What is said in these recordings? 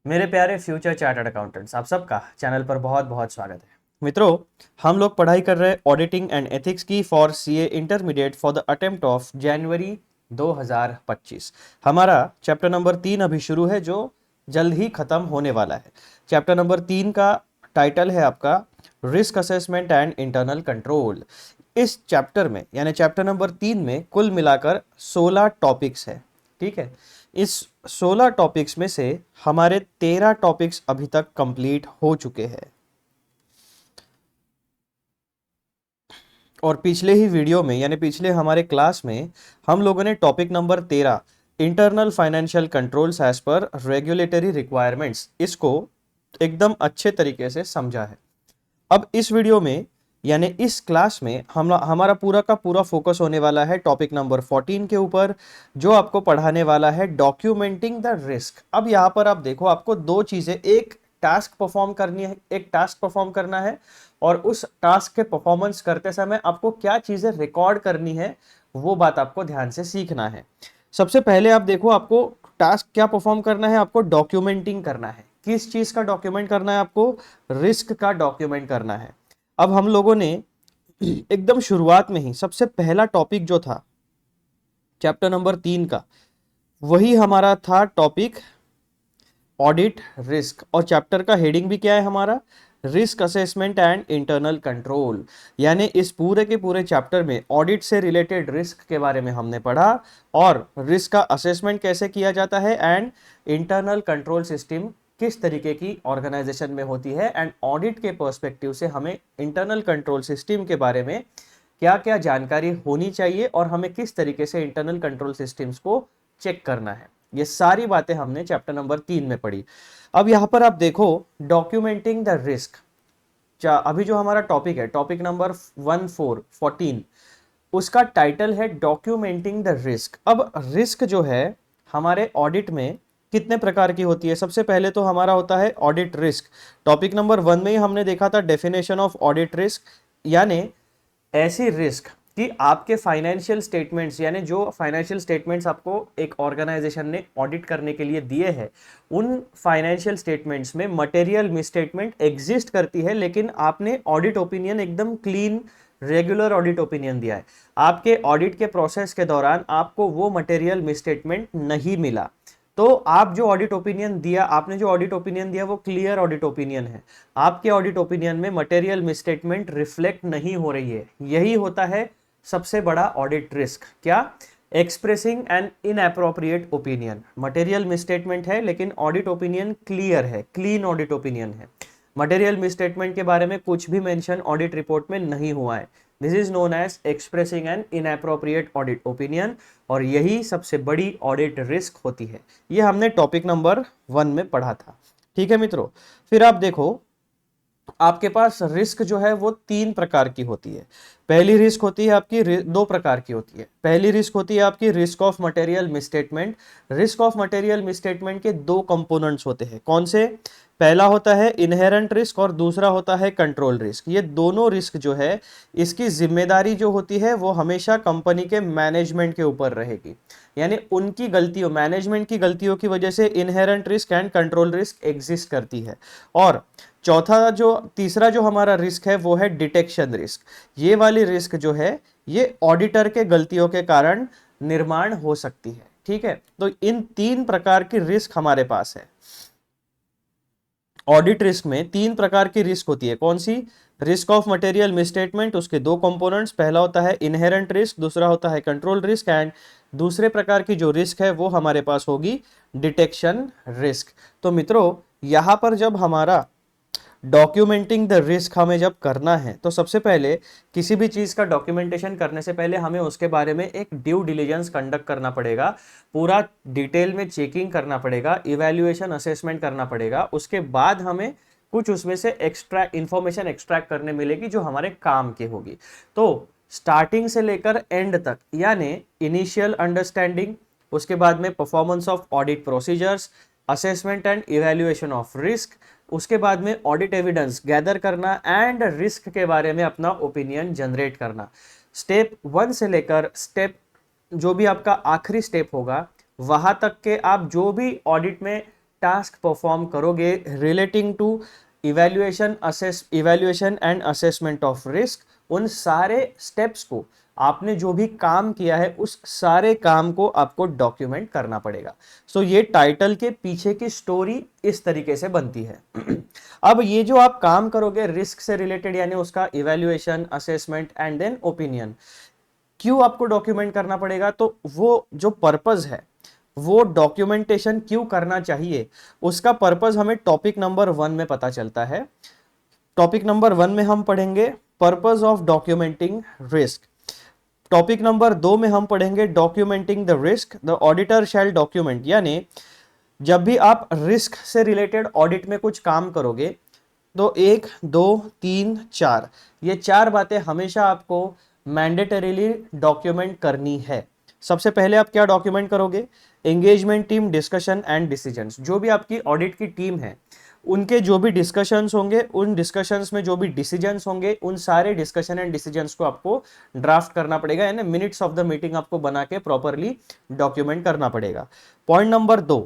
मेरे प्यारे future chartered accountants, आप सबका चैनल पर बहुत बहुत स्वागत है। मित्रों, हम लोग पढ़ाई कर रहे हैं ऑडिटिंग एंड एथिक्स की for CA intermediate for the attempt of January 2025। हमारा चैप्टर नंबर 3 अभी शुरू है, जो जल्द ही खत्म होने वाला है। चैप्टर नंबर 3 का टाइटल है आपका risk assessment and internal control. इस चैप्टर में यानी चैप्टर नंबर 3 में कुल मिलाकर 16 टॉपिक्स है। ठीक है, इस 16 टॉपिक्स में से हमारे 13 टॉपिक्स अभी तक कंप्लीट हो चुके हैं। और पिछले ही वीडियो में यानी पिछले हमारे क्लास में हम लोगों ने topic number 13 internal financial controls as per regulatory requirements, इसको एकदम अच्छे तरीके से समझा है। अब इस वीडियो में यानी इस क्लास में हमारा पूरा का पूरा फोकस होने वाला है टॉपिक नंबर 14 के ऊपर, जो आपको पढ़ाने वाला है डॉक्यूमेंटिंग द रिस्क। अब यहाँ पर आप देखो, आपको दो चीजें, एक टास्क परफॉर्म करनी है, एक टास्क परफॉर्म करना है, और उस टास्क के परफॉर्मेंस करते समय आपको क्या चीजें रिकॉर्ड करनी है, वो बात आपको ध्यान से सीखना है। सबसे पहले आप देखो, आपको टास्क क्या परफॉर्म करना है, आपको डॉक्यूमेंटिंग करना है। किस चीज का डॉक्यूमेंट करना है आपको? रिस्क का डॉक्यूमेंट करना है। अब हम लोगों ने एकदम शुरुआत में ही सबसे पहला टॉपिक जो था चैप्टर नंबर 3 का, वही हमारा था टॉपिक ऑडिट रिस्क, और चैप्टर का हेडिंग भी क्या है हमारा? Risk assessment and internal control. यानी इस पूरे के पूरे चैप्टर में ऑडिट से रिलेटेड रिस्क के बारे में हमने पढ़ा, और रिस्क का असेसमेंट कैसे किया जाता है, एंड इंटरनल कंट्रोल सिस्टम किस तरीके की ऑर्गेनाइजेशन में होती है, एंड ऑडिट के पर्सपेक्टिव से हमें इंटरनल कंट्रोल सिस्टम के बारे में क्या क्या जानकारी होनी चाहिए, और हमें किस तरीके से इंटरनल कंट्रोल सिस्टम्स को चेक करना है। ये सारी बातें हमने चैप्टर नंबर 3 में पढ़ी। अब यहां पर आप देखो, डॉक्यूमेंटिंग द रिस्क, अभी जो हमारा टॉपिक है टॉपिक नंबर 14 उसका टाइटल है डॉक्यूमेंटिंग द रिस्क। अब रिस्क जो है हमारे ऑडिट में कितने प्रकार की होती है? सबसे पहले तो हमारा होता है ऑडिट रिस्क। टॉपिक नंबर 1 में ही हमने देखा था डेफिनेशन ऑफ ऑडिट रिस्क, यानी ऐसी रिस्क कि आपके फाइनेंशियल स्टेटमेंट्स, यानी जो फाइनेंशियल स्टेटमेंट्स आपको एक ऑर्गेनाइजेशन ने ऑडिट करने के लिए दिए हैं, उन फाइनेंशियल स्टेटमेंट्स में मटेरियल मिसस्टेटमेंट एग्जिस्ट करती है, लेकिन आपने ऑडिट ओपिनियन एकदम क्लीन रेगुलर ऑडिट ओपिनियन दिया है। आपके ऑडिट के प्रोसेस के दौरान आपको वो मटेरियल मिसस्टेटमेंट नहीं मिला, तो आप जो ऑडिट ओपिनियन दिया, आपने जो ऑडिट ओपिनियन दिया वो क्लियर ऑडिट ओपिनियन है। आपके ऑडिट ओपिनियन में मटेरियल मिसस्टेटमेंट रिफ्लेक्ट नहीं हो रही है। यही होता है सबसे बड़ा ऑडिट रिस्क। क्या? Expressing an inappropriate opinion. Material misstatement है लेकिन ऑडिट ओपिनियन क्लियर है, क्लीन ऑडिट ओपिनियन है। मटेरियल मिसस्टेटमेंट के बारे में कुछ भी मेंशन ऑडिट रिपोर्ट में नहीं हुआ है। This is known as expressing an inappropriate audit opinion, और यही सबसे बड़ी ऑडिट रिस्क होती है। ये हमने टॉपिक नंबर 1 में पढ़ा था। ठीक है मित्रों, फिर आप देखो, आपके पास रिस्क जो है वो 3 प्रकार की होती है। पहली रिस्क होती है आपकी, दो प्रकार की होती है। पहली रिस्क होती है आपकी risk of material misstatement. Risk of material misstatement के दो कंपोनेंट्स होते हैं। कौन से? पहला होता है इनहेरेंट रिस्क और दूसरा होता है कंट्रोल रिस्क। ये दोनों रिस्क जो है, इसकी जिम्मेदारी जो होती है वो हमेशा कंपनी के मैनेजमेंट के ऊपर रहेगी। यानी उनकी गलतियों, मैनेजमेंट की गलतियों की वजह से inherent risk and control risk exist करती है। और तीसरा जो हमारा रिस्क है वो है डिटेक्शन रिस्क। ये वाली रिस्क जो है ये ऑडिटर के गलतियों के कारण निर्माण हो सकती है। ठीक है, तो इन 3 प्रकार की रिस्क हमारे पास है। ऑडिट रिस्क में 3 प्रकार की रिस्क होती है। कौन सी? रिस्क ऑफ मटेरियल मिसस्टेटमेंट, उसके दो कंपोनेंट्स, पहला होता है इनहेरेंट रिस्क, दूसरा होता है कंट्रोल रिस्क, एंड दूसरे प्रकार की जो रिस्क है वो हमारे पास होगी डिटेक्शन रिस्क। तो मित्रों, यहां पर जब हमारा डॉक्यूमेंटिंग द रिस्क हमें जब करना है, तो सबसे पहले किसी भी चीज़ का डॉक्यूमेंटेशन करने से पहले हमें उसके बारे में एक ड्यू डिलिजेंस कंडक्ट करना पड़ेगा। पूरा डिटेल में चेकिंग करना पड़ेगा, इवैल्यूएशन असेसमेंट करना पड़ेगा। उसके बाद हमें कुछ उसमें से इंफॉर्मेशन एक्सट्रैक्ट करने मिलेगी जो हमारे काम की होगी। तो स्टार्टिंग से लेकर एंड तक, यानी इनिशियल अंडरस्टैंडिंग, उसके बाद में performance of audit procedures, assessment and evaluation of risk, उसके बाद में ऑडिट एविडेंस गैदर करना, एंड रिस्क के बारे में अपना ओपिनियन जनरेट करना। स्टेप 1 से लेकर स्टेप जो भी आपका आखिरी स्टेप होगा, वहां तक के आप जो भी ऑडिट में टास्क परफॉर्म करोगे relating to evaluation and assessment of risk, उन सारे स्टेप्स को, आपने जो भी काम किया है उस सारे काम को आपको डॉक्यूमेंट करना पड़ेगा। सो ये टाइटल के पीछे की स्टोरी इस तरीके से बनती है। अब ये जो आप काम करोगे रिस्क से रिलेटेड, यानी उसका evaluation, assessment and then opinion, क्यों आपको डॉक्यूमेंट करना पड़ेगा? तो वो जो पर्पस है, वो डॉक्यूमेंटेशन क्यों करना चाहिए, उसका पर्पस हमें टॉपिक नंबर 1 में पता चलता है। टॉपिक नंबर 1 में हम पढ़ेंगे purpose of documenting risk. Topic number 2 में हम पढ़ेंगे documenting the risk, the auditor shall document, यानी जब भी आप रिस्क से रिलेटेड ऑडिट में कुछ काम करोगे तो 1, 2, 3, 4, ये 4 बातें हमेशा आपको मैंडेटरीली डॉक्यूमेंट करनी है। सबसे पहले आप क्या डॉक्यूमेंट करोगे? Engagement team discussion and decisions. जो भी आपकी ऑडिट की टीम है उनके जो भी डिस्कशंस होंगे, उन डिस्कशंस में जो भी डिसीजंस होंगे, उन सारे डिस्कशन एंड डिसीजंस को आपको ड्राफ्ट करना पड़ेगा, यानी मिनट्स ऑफ द मीटिंग आपको बना के प्रॉपरली डॉक्यूमेंट करना पड़ेगा। पॉइंट नंबर 2,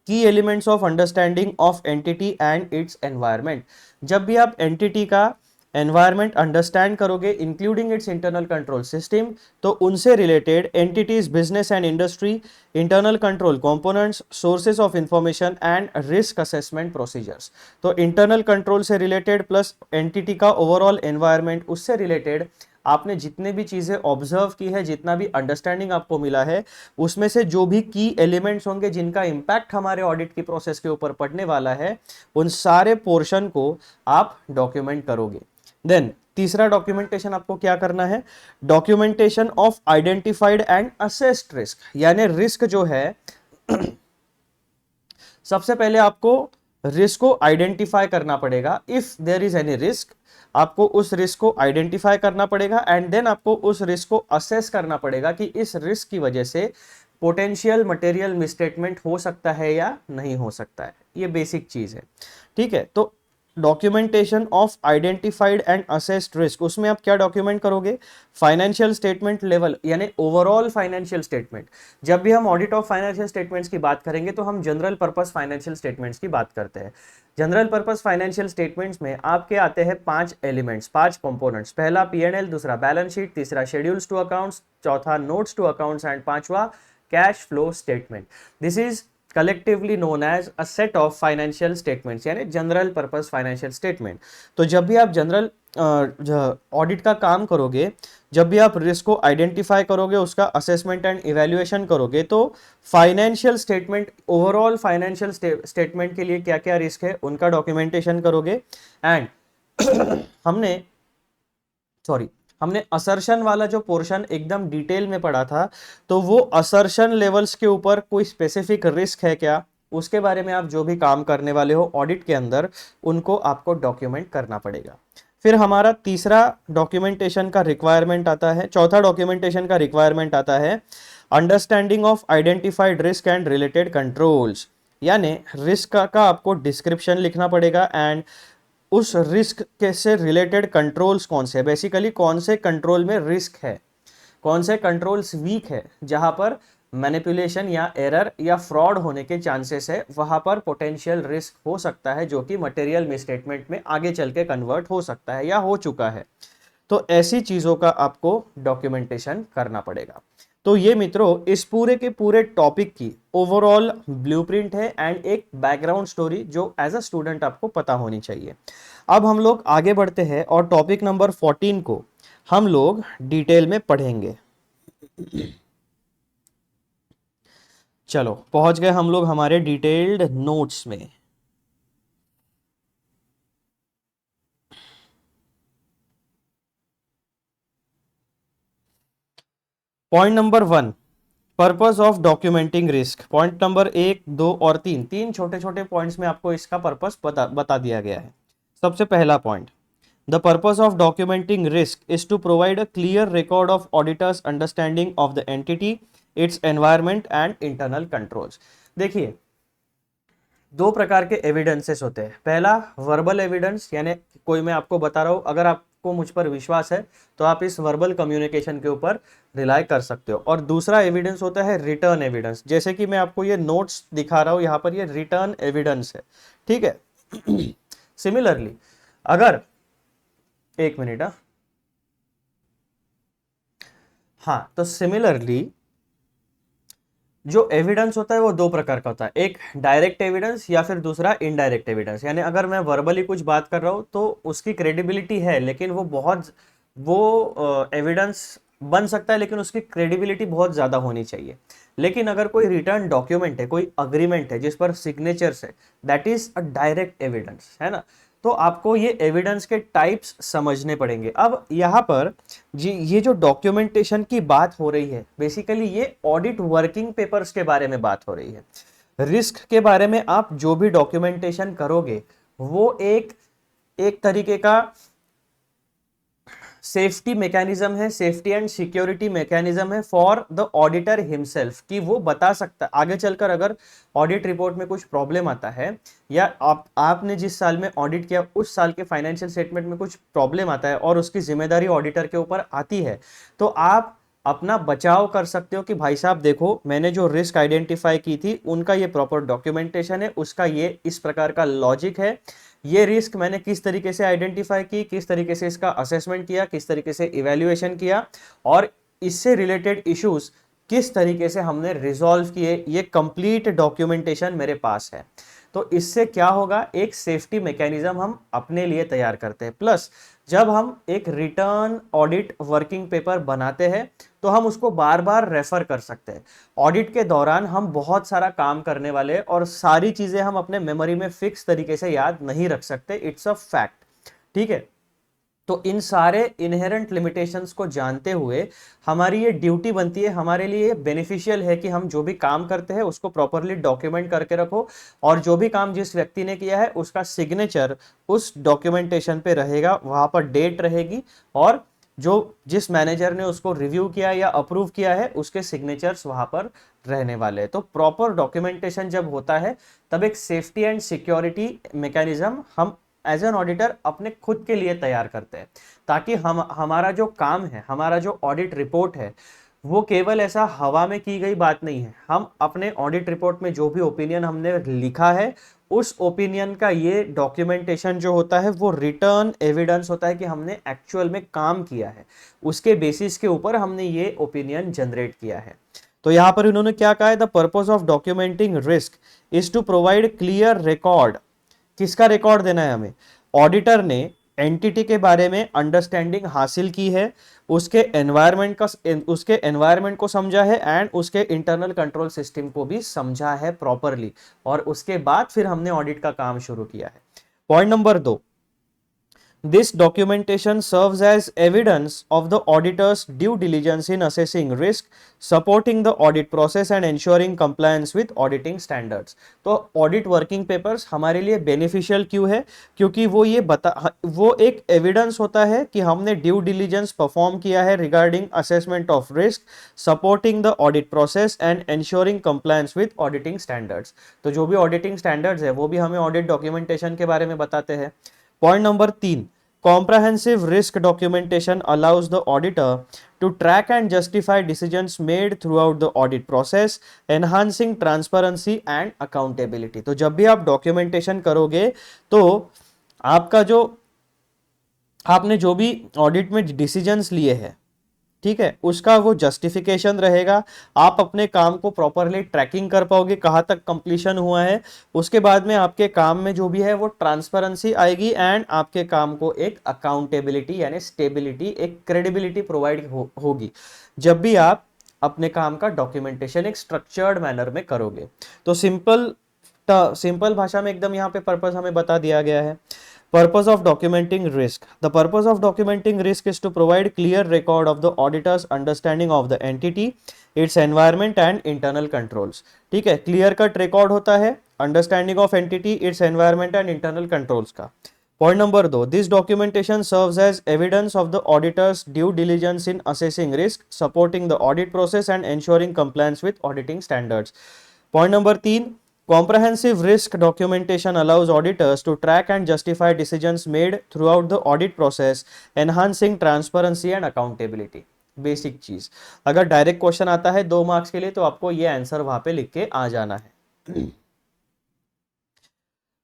की elements of understanding of entity and its environment. जब भी आप एंटिटी का एनवायरनमेंट अंडरस्टैंड करोगे including it's internal control system, तो उनसे related entities, business and industry, internal control components, sources of information and risk assessment procedures. तो internal control से related plus entity का ओवरऑल एनवायरनमेंट, उससे रिलेटेड आपने जितने भी चीजें ऑब्जर्व की है, जितना भी अंडरस्टैंडिंग आपको मिला है, उसमें से जो भी की एलिमेंट्स होंगे जिनका इंपैक्ट हमारे ऑडिट की प्रोसेस के ऊपर पड़ने वाला है, उन सारे पोर्शन को आप डॉक्यूमेंट करोगे। देन तीसरा डॉक्यूमेंटेशन आपको क्या करना है? Documentation of identified and assessed risk, यानी रिस्क जो है सबसे पहले आपको रिस्क को आइडेंटिफाई करना पड़ेगा। If there is any risk, आपको उस रिस्क को आइडेंटिफाई करना पड़ेगा एंड देन आपको उस रिस्क को असेस करना पड़ेगा कि इस रिस्क की वजह से पोटेंशियल मटेरियल मिसस्टेटमेंट हो सकता है या नहीं हो सकता है। ये बेसिक चीज है, ठीक है। तो documentation of identified and assessed risk, उसमें आप क्या डॉक्यूमेंट करोगे? फाइनेंशियल स्टेटमेंट लेवल, यानी ओवरऑल फाइनेंशियल स्टेटमेंट। जब भी हम ऑडिट ऑफ फाइनेंशियल स्टेटमेंट्स की बात करेंगे तो हम जनरल पर्पस फाइनेंशियल स्टेटमेंट्स की बात करते हैं। जनरल पर्पस फाइनेंशियल स्टेटमेंट्स में आपके आते हैं 5 एलिमेंट्स, 5 कंपोनेंट्स। पहला P&L, दूसरा बैलेंस शीट, तीसरा शेड्यूल्स टू अकाउंट्स, चौथा नोट्स टू अकाउंट्स एंड पांचवा cash flow statement. This is collectively known as a set of financial statements, यानी जनरल पर्पस फाइनेंशियल स्टेटमेंट। तो जब भी आप जनरल ऑडिट का काम करोगे, जब भी आप रिस्क को आइडेंटिफाई करोगे, उसका असेसमेंट एंड इवैल्यूएशन करोगे, तो financial statement, overall financial statement के लिए क्या क्या रिस्क है उनका डॉक्यूमेंटेशन करोगे। एंड हमने असर्शन वाला जो पोर्शन एकदम डिटेल में पढ़ा था, तो वो असर्शन लेवल्स के ऊपर कोई स्पेसिफिक रिस्क है क्या, उसके बारे में आप जो भी काम करने वाले हो ऑडिट के अंदर, उनको आपको डॉक्यूमेंट करना पड़ेगा। फिर हमारा तीसरा डॉक्यूमेंटेशन का रिक्वायरमेंट आता है, चौथा डॉक्यूमेंटेशन का रिक्वायरमेंट आता है understanding of identified risk and related controls, यानी रिस्क का आपको डिस्क्रिप्शन लिखना पड़ेगा एंड उस रिस्क के से रिलेटेड कंट्रोल्स कौन से, बेसिकली कौन से कंट्रोल में रिस्क है, कौन से कंट्रोल्स वीक है, जहां पर मैनिपुलेशन या एरर या फ्रॉड होने के चांसेस है, वहां पर पोटेंशियल रिस्क हो सकता है जो कि मटेरियल मिसस्टेटमेंट में आगे चल के कन्वर्ट हो सकता है या हो चुका है। तो ऐसी चीजों का आपको डॉक्यूमेंटेशन करना पड़ेगा। तो ये मित्रों इस पूरे के पूरे टॉपिक की ओवरऑल ब्लूप्रिंट है एंड एक बैकग्राउंड स्टोरी जो एज अ स्टूडेंट आपको पता होनी चाहिए। अब हम लोग आगे बढ़ते हैं और टॉपिक नंबर 14 को हम लोग डिटेल में पढ़ेंगे। चलो पहुंच गए हम लोग हमारे डिटेल्ड नोट्स में। Point number 1, purpose of documenting risk. Point number 1, 2 और 3, तीन छोटे छोटे पॉइंट्स में आपको इसका पर्पस बता दिया गया है। सबसे पहला point, the purpose of documenting risk is to provide a clear record of auditor's understanding of the entity, its environment and internal controls. देखिए 2 प्रकार के एविडेंसेस होते हैं। पहला वर्बल एविडेंस, यानी कोई मैं आपको बता रहा हूं, अगर आप आपको मुझ पर विश्वास है तो आप इस वर्बल कम्युनिकेशन के ऊपर रिलाई कर सकते हो। और दूसरा एविडेंस होता है रिटर्न एविडेंस, जैसे कि मैं आपको ये नोट्स दिखा रहा हूं, यहां पर ये रिटर्न एविडेंस है, ठीक है। सिमिलरली अगर, एक मिनट, हाँ, तो सिमिलरली जो एविडेंस होता है वो दो प्रकार का होता है, एक डायरेक्ट एविडेंस या फिर दूसरा इनडायरेक्ट एविडेंस। यानी अगर मैं वर्बली कुछ बात कर रहा हूं तो उसकी क्रेडिबिलिटी है, लेकिन वो एविडेंस बन सकता है, लेकिन उसकी क्रेडिबिलिटी बहुत ज्यादा होनी चाहिए। लेकिन अगर कोई रिटर्न डॉक्यूमेंट है, कोई अग्रीमेंट है जिस पर सिग्नेचर्स है, that is a direct evidence, है ना। तो आपको ये एविडेंस के टाइप्स समझने पड़ेंगे। अब यहाँ पर जी ये जो डॉक्यूमेंटेशन की बात हो रही है, बेसिकली ये ऑडिट वर्किंग पेपर्स के बारे में बात हो रही है। रिस्क के बारे में आप जो भी डॉक्यूमेंटेशन करोगे वो एक एक तरीके का सेफ्टी मैकेनिज्म है, सेफ्टी एंड सिक्योरिटी मैकेनिज्म है फॉर द ऑडिटर हिमसेल्फ, कि वो बता सकता है आगे चलकर अगर ऑडिट रिपोर्ट में कुछ प्रॉब्लम आता है, या आपने जिस साल में ऑडिट किया उस साल के फाइनेंशियल स्टेटमेंट में कुछ प्रॉब्लम आता है और उसकी जिम्मेदारी ऑडिटर के ऊपर आती है, तो आप अपना बचाव कर सकते हो कि भाई साहब देखो, मैंने जो रिस्क आइडेंटिफाई की थी उनका ये प्रॉपर डॉक्यूमेंटेशन है, उसका ये इस प्रकार का लॉजिक है, ये रिस्क मैंने किस तरीके से आइडेंटिफाई की, किस तरीके से इसका असेसमेंट किया, किस तरीके से इवैल्यूएशन किया, और इससे रिलेटेड इश्यूज किस तरीके से हमने रिजॉल्व किए, ये कंप्लीट डॉक्यूमेंटेशन मेरे पास है। तो इससे क्या होगा, एक सेफ्टी मैकेनिज्म हम अपने लिए तैयार करते हैं। प्लस जब हम एक रिटर्न ऑडिट वर्किंग पेपर बनाते हैं तो हम उसको बार बार रेफर कर सकते हैं। ऑडिट के दौरान हम बहुत सारा काम करने वाले हैं और सारी चीजें हम अपने मेमोरी में फिक्स तरीके से याद नहीं रख सकते, इट्स अ फैक्ट, ठीक है। तो इन सारे इनहेरेंट लिमिटेशंस को जानते हुए हमारी ये ड्यूटी बनती है, हमारे लिए बेनिफिशियल है कि हम जो भी काम करते हैं उसको प्रॉपरली डॉक्यूमेंट करके रखो, और जो भी काम जिस व्यक्ति ने किया है उसका सिग्नेचर उस डॉक्यूमेंटेशन पे रहेगा, वहां पर डेट रहेगी, और जो जिस मैनेजर ने उसको रिव्यू किया या अप्रूव किया है उसके सिग्नेचर्स वहां पर रहने वाले हैं। तो प्रॉपर डॉक्यूमेंटेशन जब होता है तब एक सेफ्टी एंड सिक्योरिटी मैकेनिज्म हम एज एन ऑडिटर अपने खुद के लिए तैयार करते हैं, ताकि हमारा जो काम है, हमारा जो ऑडिट रिपोर्ट है, वो केवल ऐसा हवा में की गई बात नहीं है। हम अपने ऑडिट रिपोर्ट में जो भी ओपिनियन हमने लिखा है उस ओपिनियन का ये डॉक्यूमेंटेशन जो होता है वो रिटर्न एविडेंस होता है कि हमने एक्चुअल में काम किया है, उसके बेसिस के ऊपर हमने ये ओपिनियन जनरेट किया है। तो यहां पर इन्होंने क्या कहा है, the purpose of documenting risk is to provide clear record. किसका रिकॉर्ड देना है हमें, ऑडिटर ने एंटिटी के बारे में अंडरस्टैंडिंग हासिल की है, उसके एनवायरनमेंट को समझा है, एंड उसके इंटरनल कंट्रोल सिस्टम को भी समझा है प्रॉपरली, और उसके बाद फिर हमने ऑडिट का काम शुरू किया है। Point number 2, this documentation serves as evidence of the auditor's due diligence in assessing risk, supporting the audit process and ensuring compliance with auditing standards। तो ऑडिट वर्किंग पेपर्स हमारे लिए बेनिफिशियल क्यों है, क्योंकि वो एक एविडेंस होता है कि हमने ड्यू डिलीजेंस परफॉर्म किया है regarding assessment of risk, supporting the audit process and ensuring compliance with auditing standards। तो जो भी ऑडिटिंग स्टैंडर्ड्स है वो भी हमें ऑडिट डॉक्यूमेंटेशन के बारे में बताते हैं। Point number 3, comprehensive risk documentation allows the auditor to track and justify decisions made throughout the audit process, enhancing transparency and accountability। तो जब भी आप डॉक्यूमेंटेशन करोगे तो आपका जो आपने जो भी ऑडिट में डिसीजंस लिए हैं, ठीक है, उसका वो जस्टिफिकेशन रहेगा, आप अपने काम को प्रॉपरली ट्रैकिंग कर पाओगे कहाँ तक कंप्लीशन हुआ है, उसके बाद में आपके काम में जो भी है वो ट्रांसपेरेंसी आएगी, एंड आपके काम को एक अकाउंटेबिलिटी यानी स्टेबिलिटी, एक क्रेडिबिलिटी प्रोवाइड होगी जब भी आप अपने काम का डॉक्यूमेंटेशन एक स्ट्रक्चर्ड मैनर में करोगे। तो सिंपल भाषा में एकदम यहाँ पे पर्पस हमें बता दिया गया है। Purpose of documenting risk. The purpose of documenting risk is to provide clear record of the auditor's understanding of the entity, its environment and internal controls। ठीक है, clear cut record होता है understanding of entity, its environment and internal controls का। Point number 2, this documentation serves as evidence of the auditor's due diligence in assessing risk, supporting the audit process and ensuring compliance with auditing standards। Point number 3, Comprehensive risk documentation allows auditors to track and justify decisions made throughout the audit process, enhancing transparency and accountability. Basic चीज, अगर direct question आता है 2 marks के लिए तो आपको ये answer वहां पे लिख के आ जाना है।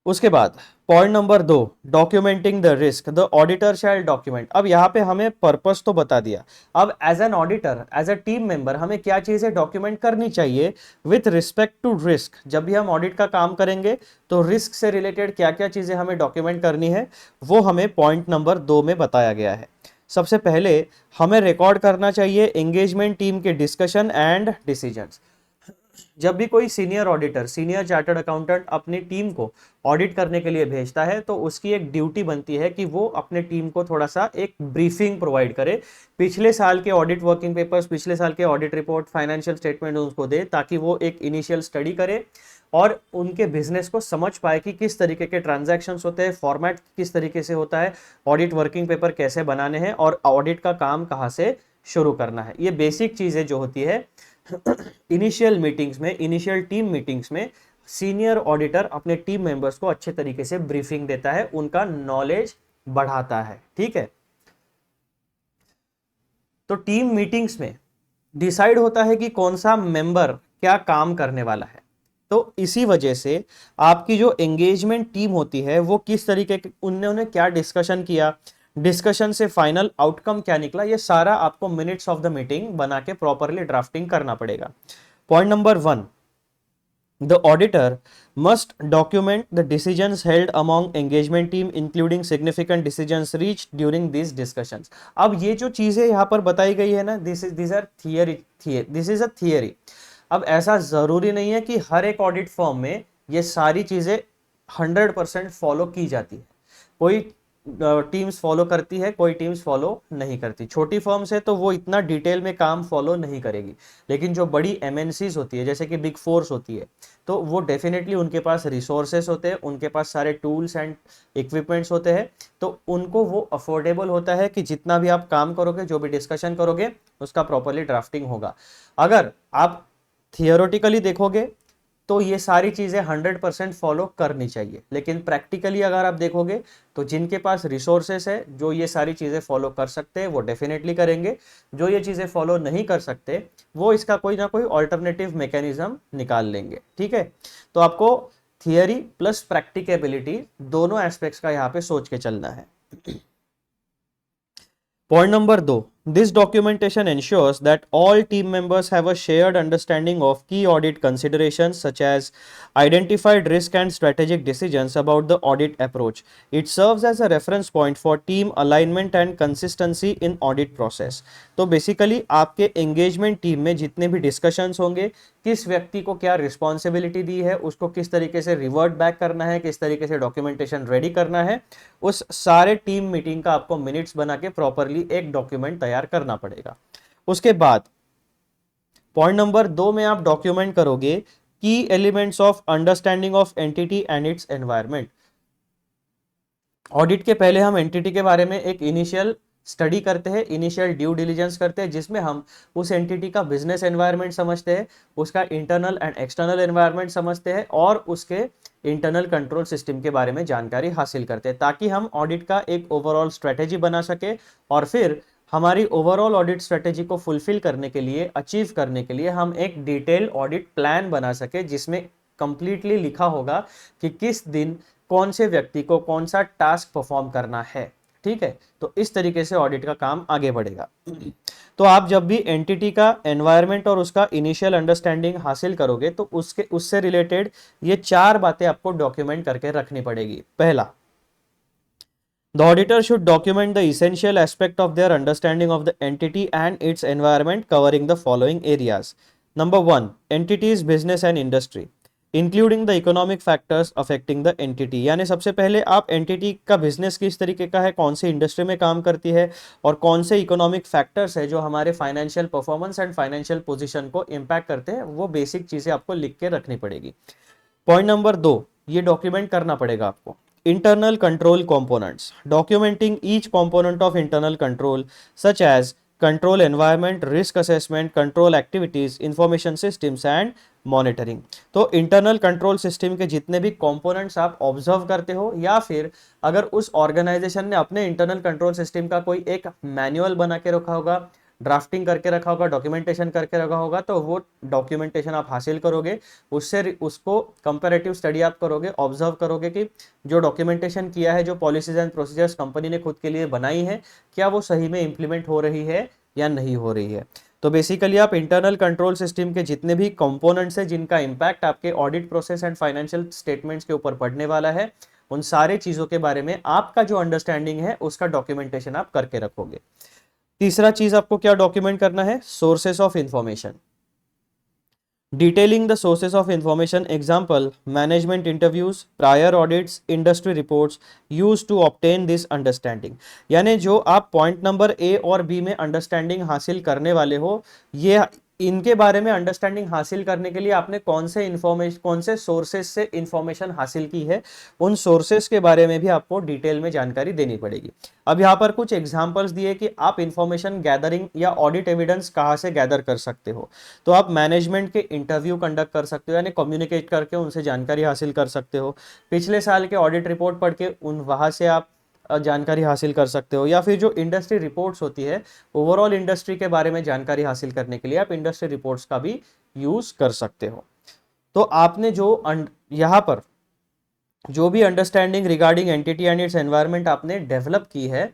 उसके बाद point number 2, documenting the risk, the auditor shall document. अब यहाँ पे हमें पर्पस तो बता दिया, अब as an auditor, as a team member हमें क्या चीजें डॉक्यूमेंट करनी चाहिए विथ रिस्पेक्ट टू रिस्क। जब भी हम ऑडिट का काम करेंगे तो रिस्क से रिलेटेड क्या क्या चीजें हमें डॉक्यूमेंट करनी है वो हमें पॉइंट नंबर 2 में बताया गया है। सबसे पहले हमें रिकॉर्ड करना चाहिए एंगेजमेंट टीम के डिस्कशन एंड डिसीजंस। जब भी कोई senior auditor, senior chartered accountant अपनी टीम को ऑडिट करने के लिए भेजता है तो उसकी एक ड्यूटी बनती है कि वो अपने टीम को थोड़ा सा एक ब्रीफिंग प्रोवाइड करे, पिछले साल के ऑडिट वर्किंग पेपर्स, पिछले साल के ऑडिट रिपोर्ट, फाइनेंशियल स्टेटमेंट उनको दे, ताकि वो एक इनिशियल स्टडी करे और उनके बिजनेस को समझ पाए कि किस तरीके के ट्रांजैक्शंस होते हैं, फॉर्मेट किस तरीके से होता है, ऑडिट वर्किंग पेपर कैसे बनाने हैं और ऑडिट का काम कहाँ से शुरू करना है। ये बेसिक चीजें जो होती है इनिशियल मीटिंग्स में, इनिशियल टीम मीटिंग्स में सीनियर ऑडिटर अपने टीम मेंबर्स को अच्छे तरीके से ब्रीफिंग देता है, उनका नॉलेज बढ़ाता है। ठीक है, तो टीम मीटिंग्स में डिसाइड होता है कि कौन सा मेंबर क्या काम करने वाला है। तो इसी वजह से आपकी जो एंगेजमेंट टीम होती है वो किस तरीके के, उन्होंने क्या डिस्कशन किया, डिस्कशन से फाइनल आउटकम क्या निकला, ये सारा आपको मिनट्स ऑफ द मीटिंग बना के प्रॉपरली ड्राफ्टिंग करना पड़ेगा। Point number 1, the auditor must document the decisions held among engagement team including significant decisions reached during these discussions। अब ये जो चीजें यहाँ पर बताई गई है ना, दिस इज अ थियरी। अब ऐसा जरूरी नहीं है कि हर एक ऑडिट फर्म में ये सारी चीजें 100% फॉलो की जाती है। कोई टीम्स फॉलो करती है, कोई टीम्स फॉलो नहीं करती। छोटी फर्म्स है तो वो इतना डिटेल में काम फॉलो नहीं करेगी, लेकिन जो बड़ी एमएनसीज होती है जैसे कि बिग फोर्स होती है तो वो डेफिनेटली उनके पास रिसोर्सेस होते हैं, उनके पास सारे टूल्स एंड इक्विपमेंट्स होते हैं, तो उनको वो अफोर्डेबल होता है कि जितना भी आप काम करोगे, जो भी डिस्कशन करोगे उसका प्रॉपरली ड्राफ्टिंग होगा। अगर आप थियोरेटिकली देखोगे तो ये सारी चीजें 100% फॉलो करनी चाहिए, लेकिन प्रैक्टिकली अगर आप देखोगे तो जिनके पास रिसोर्सेस है, जो ये सारी चीजें फॉलो कर सकते हैं वो डेफिनेटली करेंगे, जो ये चीजें फॉलो नहीं कर सकते वो इसका कोई ना कोई ऑल्टरनेटिव मैकेनिज्म निकाल लेंगे। ठीक है, तो आपको थियरी प्लस प्रैक्टिकेबिलिटी दोनों एस्पेक्ट्स का यहाँ पे सोच के चलना है। Point number 2, this documentation ensures that all team members have a shared understanding of key audit considerations such as identified risk and strategic decisions about the audit approach. It serves as a reference point for team alignment and consistency in audit process. तो basically आपके engagement team में जितने भी discussions होंगे, किस व्यक्ति को क्या रिस्पॉन्सिबिलिटी दी है, उसको किस तरीके से रिवर्ट बैक करना है, किस तरीके से डॉक्यूमेंटेशन रेडी करना है, उस सारे टीम मीटिंग का आपको मिनट्स बना के प्रॉपरली एक डॉक्यूमेंट तैयार करना पड़ेगा। उसके बाद पॉइंट नंबर 2 में आप डॉक्यूमेंट करोगे की elements of understanding of entity and its environment. Audit के पहले हम एंटिटी के बारे में एक इनिशियल स्टडी करते हैं, इनिशियल ड्यू डिलिजेंस करते हैं, जिसमें हम उस एंटिटी का बिजनेस एनवायरनमेंट समझते हैं, उसका इंटरनल एंड एक्सटर्नल एनवायरनमेंट समझते हैं और उसके इंटरनल कंट्रोल सिस्टम के बारे में जानकारी हासिल करते हैं, ताकि हम ऑडिट का एक ओवरऑल स्ट्रेटेजी बना सके और फिर हमारी ओवरऑल ऑडिट स्ट्रेटेजी को फुलफिल करने के लिए, अचीव करने के लिए हम एक डिटेल ऑडिट प्लान बना सके, जिसमें कंप्लीटली लिखा होगा कि किस दिन कौन से व्यक्ति को कौन सा टास्क परफॉर्म करना है। ठीक है, तो इस तरीके से ऑडिट का काम आगे बढ़ेगा। तो आप जब भी एंटिटी का एनवायरनमेंट और उसका इनिशियल अंडरस्टैंडिंग हासिल करोगे तो उससे रिलेटेड ये 4 बातें आपको डॉक्यूमेंट करके रखनी पड़ेगी। पहला, the auditor should document the essential aspect of their understanding of the entity and its environment, covering the following areas. Number 1, entity's business and industry, including the economic factors affecting the entity. यानी सबसे पहले आप entity का business किस तरीके का है, कौन सी इंडस्ट्री में काम करती है और कौन से इकोनॉमिक फैक्टर्स है जो हमारे financial performance and financial position को इम्पैक्ट करते हैं, वो बेसिक चीजें आपको लिख के रखनी पड़ेगी। पॉइंट नंबर 2, ये डॉक्यूमेंट करना पड़ेगा आपको। Internal control components, documenting each component of internal control such as control environment, risk assessment, control activities, information systems and monitoring. तो इंटरनल कंट्रोल सिस्टम के जितने भी कंपोनेंट्स आप ऑब्जर्व करते हो, या फिर अगर उस ऑर्गेनाइजेशन ने अपने इंटरनल कंट्रोल सिस्टम का कोई एक मैनुअल बना के रखा होगा, ड्राफ्टिंग करके रखा होगा, डॉक्यूमेंटेशन करके रखा होगा, तो वो डॉक्यूमेंटेशन आप हासिल करोगे, उससे उसको कंपैरेटिव स्टडी आप करोगे, ऑब्जर्व करोगे कि जो डॉक्यूमेंटेशन किया है, जो पॉलिसीज एंड प्रोसीजर्स कंपनी ने खुद के लिए बनाई है, क्या वो सही में इंप्लीमेंट हो रही है या नहीं हो रही है। तो बेसिकली आप इंटरनल कंट्रोल सिस्टम के जितने भी कंपोनेंट्स हैं जिनका इंपैक्ट आपके audit process and financial statements के ऊपर पड़ने वाला है, उन सारे चीजों के बारे में आपका जो अंडरस्टैंडिंग है उसका डॉक्यूमेंटेशन आप करके रखोगे। तीसरा चीज आपको क्या डॉक्यूमेंट करना है, sources of information, detailing the sources of information, example management interviews, prior audits, industry reports use to obtain this understanding. यानी जो आप पॉइंट नंबर ए और बी में अंडरस्टैंडिंग हासिल करने वाले हो, ये इनके बारे में अंडरस्टैंडिंग हासिल करने के लिए आपने कौन से सोर्सेस से इंफॉर्मेशन हासिल की है, उन सोर्सेस के बारे में भी आपको डिटेल में जानकारी देनी पड़ेगी। अब यहाँ पर कुछ एग्जांपल्स दिए कि आप इंफॉर्मेशन गैदरिंग या ऑडिट एविडेंस कहाँ से गैदर कर सकते हो। तो आप मैनेजमेंट के इंटरव्यू कंडक्ट कर सकते हो, यानी कम्युनिकेट करके उनसे जानकारी हासिल कर सकते हो। पिछले साल के ऑडिट रिपोर्ट पढ़ के वहाँ से आप जानकारी हासिल कर सकते हो, या फिर जो इंडस्ट्री रिपोर्ट्स होती है, ओवरऑल इंडस्ट्री के बारे में जानकारी हासिल करने के लिए आप इंडस्ट्री रिपोर्ट्स का भी यूज कर सकते हो। तो आपने जो यहाँ पर जो भी understanding regarding entity and its environment आपने डेवलप की है,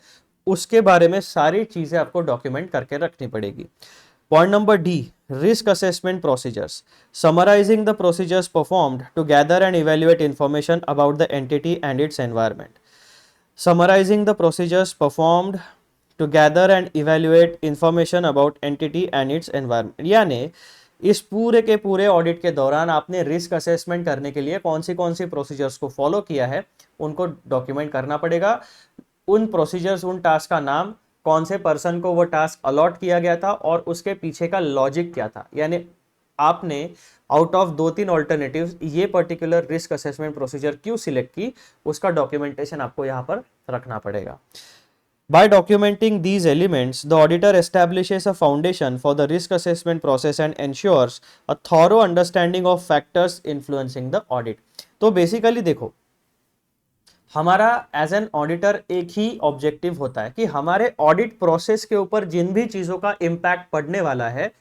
उसके बारे में सारी चीजें आपको डॉक्यूमेंट करके रखनी पड़ेगी। Point number D, risk assessment procedures, summarising the procedures performed to gather and evaluate information about the entity and its environment. Summarizing the procedures performed to gather and evaluate information about entity and its environment। यानी इस पूरे के पूरे audit के दौरान आपने risk assessment करने के लिए कौन सी प्रोसीजर्स को फॉलो किया है, उनको डॉक्यूमेंट करना पड़ेगा। उन प्रोसीजर्स, उन टास्क का नाम, कौन से पर्सन को वो टास्क अलॉट किया गया था और उसके पीछे का लॉजिक क्या था, यानी आपने आउट ऑफ 2-3 ऑल्टरनेटिव्स ये पर्टिकुलर रिस्क असेसमेंट प्रोसीजर क्यों सिलेक्ट की, उसका डॉक्यूमेंटेशन आपको यहां पर रखना पड़ेगा। By documenting these elements, the auditor establishes a foundation for the risk assessment process and ensures a thorough understanding of factors influencing the audit। तो बेसिकली देखो, हमारा एज एन ऑडिटर एक ही ऑब्जेक्टिव होता है कि हमारे ऑडिट प्रोसेस के ऊपर जिन भी चीजों का इंपैक्ट पड़ने वाला है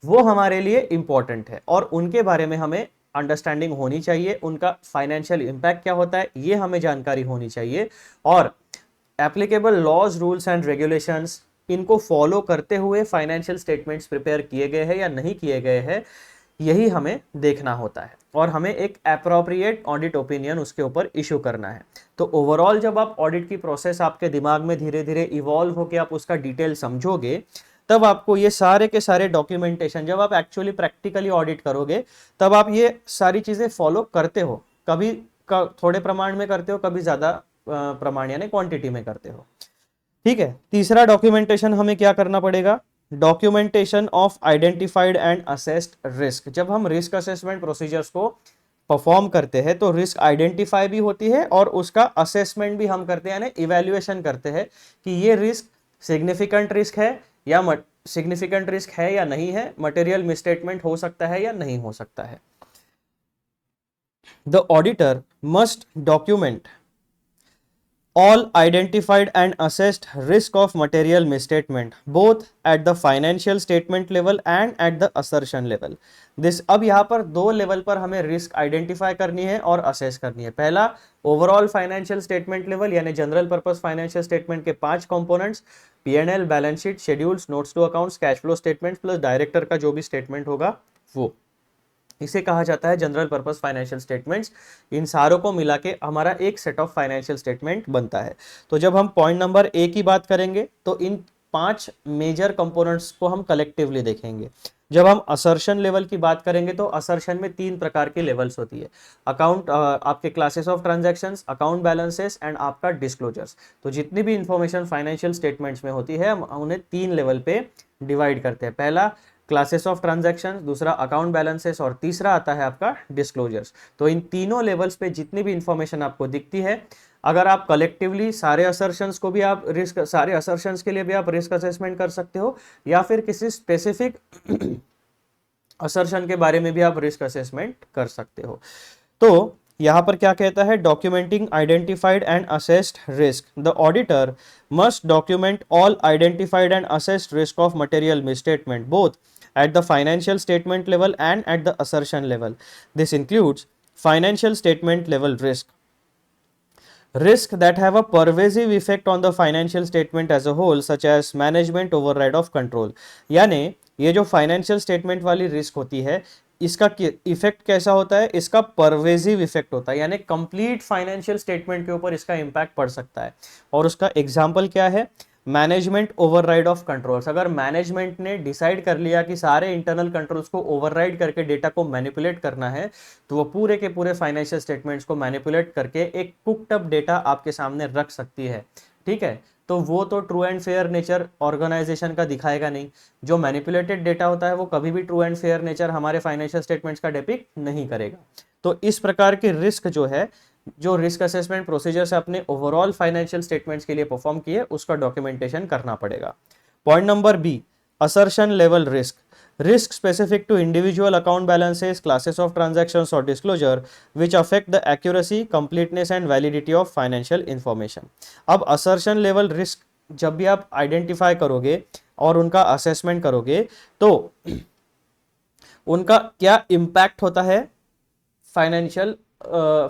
वो हमारे लिए इंपॉर्टेंट है और उनके बारे में हमें अंडरस्टैंडिंग होनी चाहिए। उनका फाइनेंशियल इंपैक्ट क्या होता है ये हमें जानकारी होनी चाहिए, और applicable laws, rules and regulations, इनको फॉलो करते हुए फाइनेंशियल स्टेटमेंट्स प्रिपेयर किए गए हैं या नहीं किए गए हैं, यही हमें देखना होता है और हमें एक एप्रोप्रिएट ऑडिट ओपिनियन उसके ऊपर इशू करना है। तो ओवरऑल जब आप ऑडिट की प्रोसेस आपके दिमाग में धीरे धीरे इवॉल्व होकर आप उसका डिटेल समझोगे, तब आपको ये सारे के सारे डॉक्यूमेंटेशन, जब आप एक्चुअली प्रैक्टिकली ऑडिट करोगे तब आप ये सारी चीजें फॉलो करते हो। कभी थोड़े प्रमाण में करते हो, कभी ज्यादा प्रमाण यानी क्वांटिटी में करते हो। ठीक है, तीसरा डॉक्यूमेंटेशन हमें क्या करना पड़ेगा, documentation of identified and assessed risk. जब हम रिस्क असेसमेंट प्रोसीजर्स को परफॉर्म करते हैं तो रिस्क आइडेंटिफाई भी होती है और उसका असेसमेंट भी हम करते हैं, यानी इवैल्यूएशन करते हैं कि ये रिस्क सिग्निफिकेंट रिस्क है या नहीं है, मटेरियल मिसस्टेटमेंट हो सकता है या नहीं हो सकता है। The auditor must document all identified and assessed risk of material misstatement both at the financial statement level and at the assertion level। this अब यहाँ पर 2 लेवल पर हमें रिस्क आइडेंटिफाई करनी है और असेस करनी है। पहला ओवरऑल फाइनेंशियल स्टेटमेंट लेवल, यानी जनरल पर्पस फाइनेंशियल स्टेटमेंट के 5 components, P&L, balance sheet, schedules, notes to accounts, cash flow statement plus director का जो भी स्टेटमेंट होगा वो, इसे कहा जाता है जनरल पर्पस फाइनेंशियल स्टेटमेंट्स। इन सारों को मिला के हमारा एक सेट ऑफ फाइनेंशियल स्टेटमेंट बनता है। तो जब हम पॉइंट नंबर ए की बात करेंगे तो इन 5 मेजर कंपोनेंट्स को हम कलेक्टिवली देखेंगे। जब हम असर्शन लेवल की बात करेंगे तो असर्शन में 3 प्रकार की लेवल्स होती है, अकाउंट, आपके classes of transactions, account balances and आपका डिस्क्लोजर्स। तो जितनी भी इंफॉर्मेशन फाइनेंशियल स्टेटमेंट्स में होती है हम उन्हें 3 लेवल पे डिवाइड करते हैं। पहला क्लासेस ऑफ ट्रांजैक्शन, दूसरा अकाउंट बैलेंसेस और तीसरा आता है आपका डिस्क्लोजर्स। तो इन तीनों लेवल्स पे जितनी भी इंफॉर्मेशन आपको दिखती है, अगर आप कलेक्टिवली सारे असर्शंस को भी आप रिस्क, सारे असर्शंस के लिए भी आप रिस्क असेसमेंट कर सकते हो, या फिर किसी स्पेसिफिक असर्शन के बारे में भी आप रिस्क असेसमेंट कर सकते हो। तो यहां पर क्या कहता है, documenting identified and assessed risk, the auditor must document all identified and assessed risk of material misstatement both at the financial statement level and at the assertion level. This includes financial statement level risk that have a pervasive effect on the financial statement as a whole, such as management override of control. यानी ये जो financial statement वाली risk होती है, इसका effect कैसा होता है, इसका परवेजिव इफेक्ट होता है, यानी कंप्लीट फाइनेंशियल स्टेटमेंट के ऊपर इसका इंपैक्ट पड़ सकता है। और उसका एग्जांपल क्या है, मैनेजमेंट ओवरराइड ऑफ कंट्रोल्स। अगर मैनेजमेंट ने डिसाइड कर लिया कि सारे इंटरनल कंट्रोल्स को ओवरराइड करके डेटा को मैनिपुलेट करना है, तो वो पूरे के पूरे फाइनेंशियल स्टेटमेंट्स को मैनिपुलेट करके एक कुक्ड अप डेटा आपके सामने रख सकती है। ठीक है, तो वो तो true and fair nature organisation का दिखाएगा नहीं। जो मैनिपुलेटेड डेटा होता है वो कभी भी ट्रू एंड फेयर नेचर हमारे फाइनेंशियल स्टेटमेंट्स का डिपिक्ट नहीं करेगा। तो इस प्रकार के रिस्क जो है, जो रिस्क असेसमेंट प्रोसीजर से अपने ओवरऑल फाइनेंशियल स्टेटमेंट्स के लिए परफॉर्म किए, उसका डॉक्यूमेंटेशन करना पड़ेगा। Point number B, assertion level risk specific to individual account balances, classes of transactions और disclosure which affect the accuracy, completeness and validity of financial information. अब असर्शन लेवल रिस्क जब भी आप आइडेंटिफाई करोगे और उनका असेसमेंट करोगे, तो उनका क्या इम्पैक्ट होता है फाइनेंशियल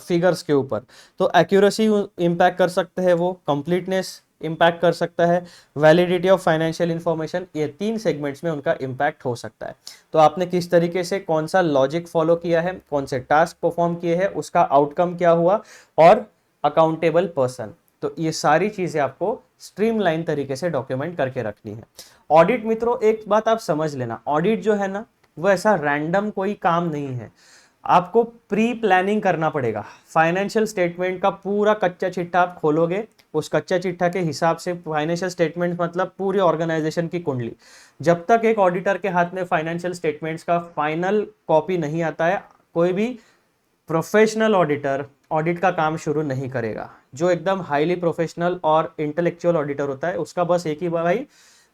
फिगर्स के ऊपर। तो एक्यूरेसी इंपैक्ट कर सकते हैं, वो कंप्लीटनेस इंपैक्ट कर सकता है, वैलिडिटी ऑफ फाइनेंशियल इंफॉर्मेशन, ये तीन सेगमेंट्स में उनका इंपैक्ट हो सकता है। तो आपने किस तरीके से कौन सा लॉजिक फॉलो किया है, कौन से टास्क परफॉर्म किए हैं, उसका आउटकम क्या हुआ, और अकाउंटेबल पर्सन, तो ये सारी चीजें आपको स्ट्रीमलाइन तरीके से डॉक्यूमेंट करके रखनी है। ऑडिट मित्रों, एक बात आप समझ लेना, ऑडिट जो है ना, वो ऐसा रैंडम कोई काम नहीं है। आपको प्री प्लानिंग करना पड़ेगा। फाइनेंशियल स्टेटमेंट का पूरा कच्चा चिट्ठा आप खोलोगे, उस कच्चा चिट्ठा के हिसाब से फाइनेंशियल स्टेटमेंट मतलब पूरी ऑर्गेनाइजेशन की कुंडली। जब तक एक ऑडिटर के हाथ में फाइनेंशियल स्टेटमेंट्स का फाइनल कॉपी नहीं आता है, कोई भी प्रोफेशनल ऑडिटर ऑडिट का काम शुरू नहीं करेगा। जो एकदम हाईली प्रोफेशनल और इंटेलेक्चुअल ऑडिटर होता है, उसका बस एक ही भाई,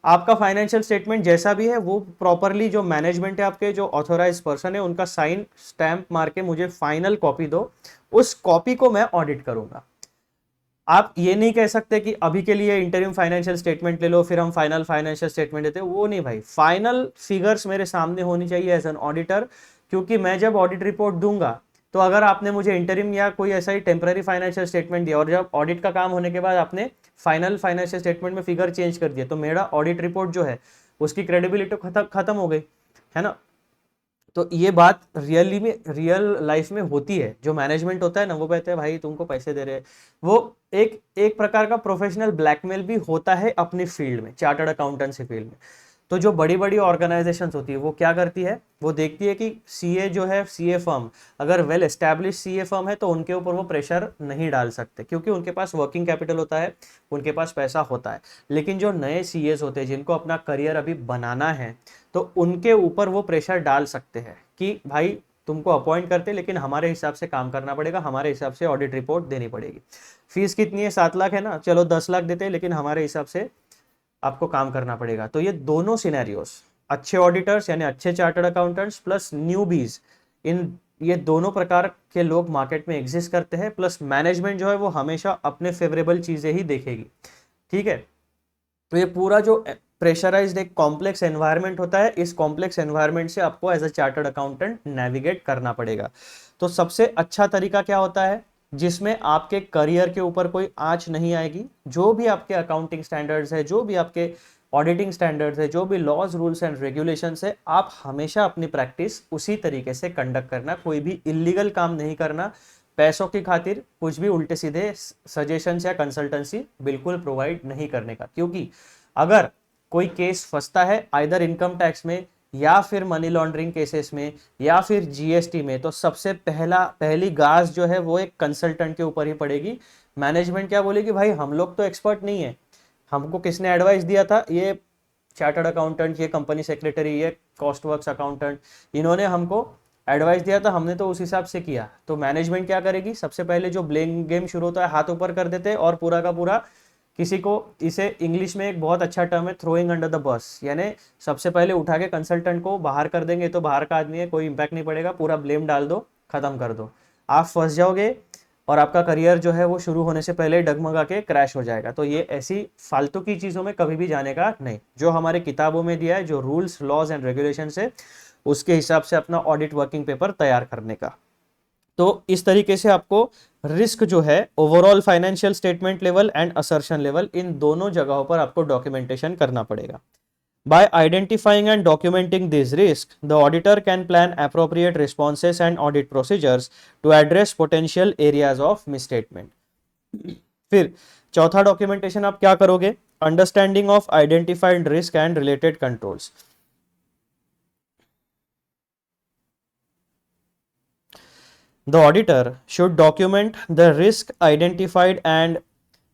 आपका फाइनेंशियल स्टेटमेंट जैसा भी है वो प्रॉपरली, जो मैनेजमेंट है आपके, जो ऑथोराइज पर्सन है, उनका साइन स्टैंप मार के मुझे फाइनल कॉपी दो, उस कॉपी को मैं ऑडिट करूंगा। आप ये नहीं कह सकते कि अभी के लिए इंटरिम फाइनेंशियल स्टेटमेंट ले लो फिर हम फाइनल फाइनेंशियल स्टेटमेंट देते हैं, वो नहीं भाई। फाइनल फिगर्स मेरे सामने होनी चाहिए एज एन ऑडिटर, क्योंकि मैं जब ऑडिट रिपोर्ट दूंगा, तो अगर आपने मुझे इंटरिम या कोई ऐसा ही टेम्पररी फाइनेंशियल स्टेटमेंट दिया और जब ऑडिट का काम होने के बाद आपने फाइनल फाइनेंशियल स्टेटमेंट में फिगर चेंज कर दिया, तो मेरा ऑडिट रिपोर्ट जो है उसकी क्रेडिबिलिटी खत्म हो गई, है ना। तो ये बात रियली में, रियल लाइफ में होती है। जो मैनेजमेंट होता है ना, वो कहते हैं भाई तुमको पैसे दे रहे हैं, वो एक प्रकार का प्रोफेशनल ब्लैकमेल भी होता है अपनी फील्ड में, चार्टर्ड अकाउंटेंसी फील्ड में। तो जो बड़ी बड़ी ऑर्गेनाइजेशंस होती है, वो क्या करती है, वो देखती है कि सीए जो है, सीए फर्म अगर वेल एस्टैब्लिश सीए फर्म है, तो उनके ऊपर वो प्रेशर नहीं डाल सकते, क्योंकि उनके पास वर्किंग कैपिटल होता है, उनके पास पैसा होता है। लेकिन जो नए सीएस होते हैं, जिनको अपना करियर अभी बनाना है, तो उनके ऊपर वो प्रेशर डाल सकते हैं कि भाई तुमको अपॉइंट करते, लेकिन हमारे हिसाब से काम करना पड़ेगा, हमारे हिसाब से ऑडिट रिपोर्ट देनी पड़ेगी। फीस कितनी है, 7 लाख है ना, चलो 10 लाख देते हैं, लेकिन हमारे हिसाब से आपको काम करना पड़ेगा। तो ये दोनों सिनेरियोस, अच्छे ऑडिटर्स यानी अच्छे चार्टर्ड अकाउंटेंट्स प्लस न्यूबीज, इन ये दोनों प्रकार के लोग मार्केट में एग्जिस्ट करते हैं। प्लस मैनेजमेंट जो है वो हमेशा अपने फेवरेबल चीजें ही देखेगी, ठीक है। तो ये पूरा जो प्रेशराइज्ड एक कॉम्प्लेक्स एनवायरनमेंट होता है, इस कॉम्प्लेक्स एनवायरनमेंट से आपको as a chartered accountant navigate करना पड़ेगा। तो सबसे अच्छा तरीका क्या होता है, जिसमें आपके करियर के ऊपर कोई आंच नहीं आएगी। जो भी आपके अकाउंटिंग स्टैंडर्ड्स है, जो भी आपके ऑडिटिंग स्टैंडर्ड्स है, जो भी लॉज रूल्स एंड रेगुलेशंस है, आप हमेशा अपनी प्रैक्टिस उसी तरीके से कंडक्ट करना। कोई भी इलीगल काम नहीं करना, पैसों की खातिर कुछ भी उल्टे सीधे सजेशंस या कंसल्टेंसी बिल्कुल प्रोवाइड नहीं करने का। क्योंकि अगर कोई केस फंसता है आइदर इनकम टैक्स में या फिर मनी लॉन्ड्रिंग केसेस में या फिर जीएसटी में, तो सबसे पहली गाज जो है वो एक कंसल्टेंट के ऊपर ही पड़ेगी। मैनेजमेंट क्या बोलेगी, भाई हम लोग तो एक्सपर्ट नहीं है, हमको किसने एडवाइस दिया था, ये चार्टर्ड अकाउंटेंट, ये कंपनी सेक्रेटरी, ये कॉस्ट वर्क्स अकाउंटेंट, इन्होंने हमको एडवाइस दिया था, हमने तो उस हिसाब से किया। तो मैनेजमेंट क्या करेगी, सबसे पहले जो ब्लेम गेम शुरू होता है हाथ ऊपर कर देते हैं और पूरा का पूरा किसी को, इसे इंग्लिश में एक बहुत अच्छा टर्म है थ्रोइंग अंडर द बस, यानी सबसे पहले उठा के कंसल्टेंट को बाहर कर देंगे, तो बाहर का आदमी है, कोई इंपैक्ट नहीं पड़ेगा, पूरा ब्लेम डाल दो, खत्म कर दो, आप फंस जाओगे और आपका करियर जो है वो शुरू होने से पहले डगमगा के क्रैश हो जाएगा। तो ये ऐसी फालतू की चीज़ों में कभी भी जाने का नहीं। जो हमारे किताबों में दिया है, जो रूल्स लॉज एंड रेगुलेशन है, उसके हिसाब से अपना ऑडिट वर्किंग पेपर तैयार करने का। तो इस तरीके से आपको रिस्क जो है overall financial statement level and assertion level, इन दोनों जगहों पर आपको डॉक्यूमेंटेशन करना पड़ेगा। By identifying and documenting these risks, the auditor can plan appropriate responses and audit procedures to address potential areas of misstatement. फिर चौथा डॉक्यूमेंटेशन आप क्या करोगे, understanding of identified risk and related controls. The auditor should document the risk identified and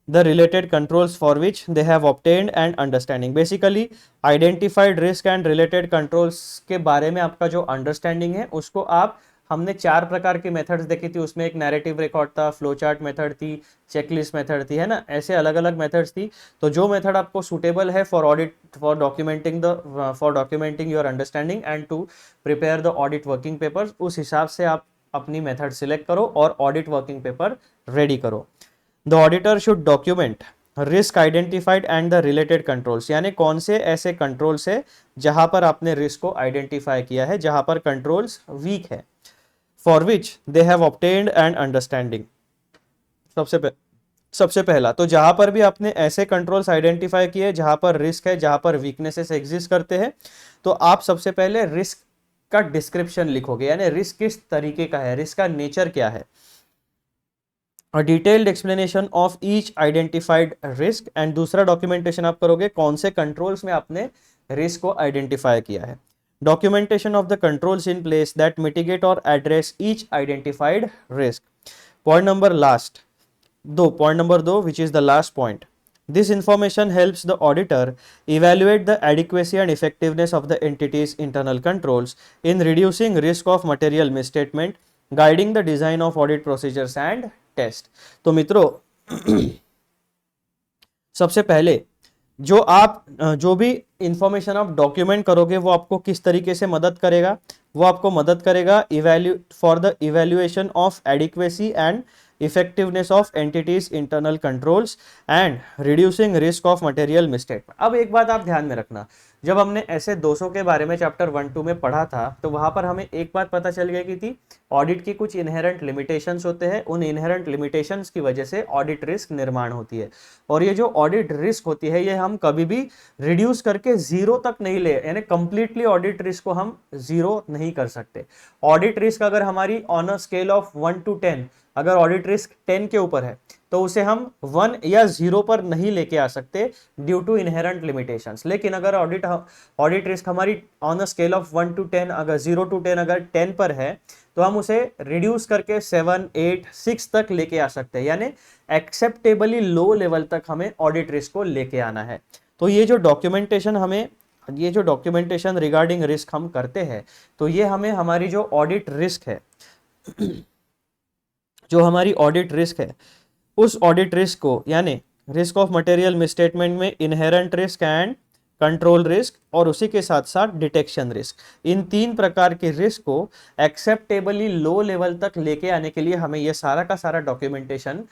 the related controls for which they have obtained and understanding। Basically identified risk and related controls के बारे में आपका जो understanding है उसको आप, हमने 4 प्रकार की मेथड्स देखी थी, उसमें एक नैरेटिव रिकॉर्ड था, फ्लो चार्ट मेथड थी, चेकलिस्ट मेथड थी, है ना, ऐसे अलग अलग मेथड्स थी। तो जो मेथड आपको सुटेबल है for audit, for documenting your understanding and to prepare the audit working papers, उस हिसाब से आप अपनी मेथड सिलेक्ट करो और ऑडिट वर्किंग पेपर रेडी करो। The auditor should document risk identified and the related controls, यानी कौन से ऐसे कंट्रोल्स है जहां पर आपने रिस्क को आइडेंटिफाई किया है, जहां पर कंट्रोल्स वीक है, for which they have obtained and understanding. सबसे पहला तो जहां पर भी आपने ऐसे कंट्रोल्स आइडेंटिफाई किए जहां पर रिस्क है, जहां पर वीकनेसेस एग्जिस्ट करते हैं, तो आप सबसे पहले रिस्क का डिस्क्रिप्शन लिखोगे, यानी रिस्क किस तरीके का है, रिस्क का नेचर क्या है, a detailed explanation of each identified risk, and दूसरा डॉक्यूमेंटेशन आप करोगे कौन से कंट्रोल्स में आपने रिस्क को आइडेंटिफाई किया है, documentation of the controls in place that mitigate और address each identified risk. Point number दो which is the last point, this information helps the auditor evaluate the adequacy and effectiveness of the entity's internal controls in reducing risk of material misstatement, guiding the design of audit procedures and test। तो मित्रों सबसे पहले जो भी information आप document करोगे वो आपको किस तरीके से मदद करेगा, वो आपको मदद करेगा for the evaluation of adequacy and effectiveness of entities internal controls and reducing risk of material mistake. अब एक बात आप ध्यान में रखना, जब हमने ऐसे 200 के बारे में चैप्टर 1-2 में पढ़ा था तो वहां पर हमें एक बात पता चल गई की थी, ऑडिट की कुछ इनहेरेंट लिमिटेशंस होते हैं, उन इनहेरेंट लिमिटेशंस की वजह से ऑडिट रिस्क निर्माण होती है, और ये जो ऑडिट रिस्क होती है ये हम कभी भी रिड्यूस करके जीरो तक नहीं ले, यानी कंप्लीटली ऑडिट रिस्क को हम जीरो नहीं कर सकते। ऑडिट रिस्क अगर हमारी on a scale of 1 to 10, अगर ऑडिट रिस्क 10 के ऊपर है तो उसे हम 1 या 0 पर नहीं लेके आ सकते ड्यू टू इनहेरेंट लिमिटेशंस। लेकिन अगर ऑडिट रिस्क हमारी on a scale of 1 to 10, अगर 0 to 10 अगर 10 पर है तो हम उसे रिड्यूस करके 7, 8, 6 तक लेके आ सकते हैं, यानी एक्सेप्टेबली लो लेवल तक हमें ऑडिट रिस्क को लेके आना है। तो ये जो डॉक्यूमेंटेशन रिगार्डिंग रिस्क हम करते हैं, तो ये हमें हमारी जो ऑडिट रिस्क है उस ऑडिट रिस्क को, यानी रिस्क ऑफ मटेरियल मिसस्टेटमेंट में inherent risk and control risk और उसी के साथ साथ डिटेक्शन रिस्क, इन 3 प्रकार के रिस्क को एक्सेप्टेबली लो लेवल तक लेके आने के लिए हमें यह सारा का सारा डॉक्यूमेंटेशन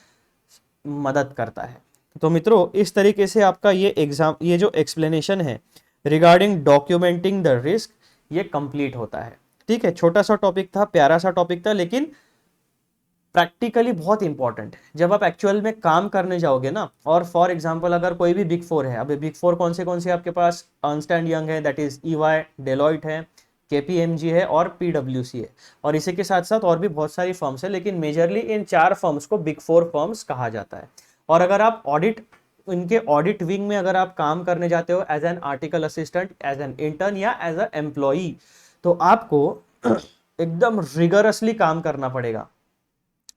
मदद करता है। तो मित्रों इस तरीके से आपका ये जो एक्सप्लेनेशन है रिगार्डिंग डॉक्यूमेंटिंग द रिस्क, ये कंप्लीट होता है। ठीक है, छोटा सा टॉपिक था, प्यारा सा टॉपिक था, लेकिन प्रैक्टिकली बहुत इंपॉर्टेंट है। जब आप एक्चुअल में काम करने जाओगे ना, और फॉर एग्जांपल अगर कोई भी बिग 4 है, अभी बिग 4 कौन से आपके पास, अर्नस्ट एंड यंग है, दैट इज EY, डेलॉइट है, KPMG है और PwC है, और इसी के साथ साथ और भी बहुत सारी फर्म्स है, लेकिन मेजरली इन 4 फर्म्स को बिग 4 फर्म्स कहा जाता है। और अगर आप इनके ऑडिट विंग में अगर आप काम करने जाते हो as an article assistant, as an intern या एज अ एम्प्लॉई, तो आपको एकदम रिगरसली काम करना पड़ेगा।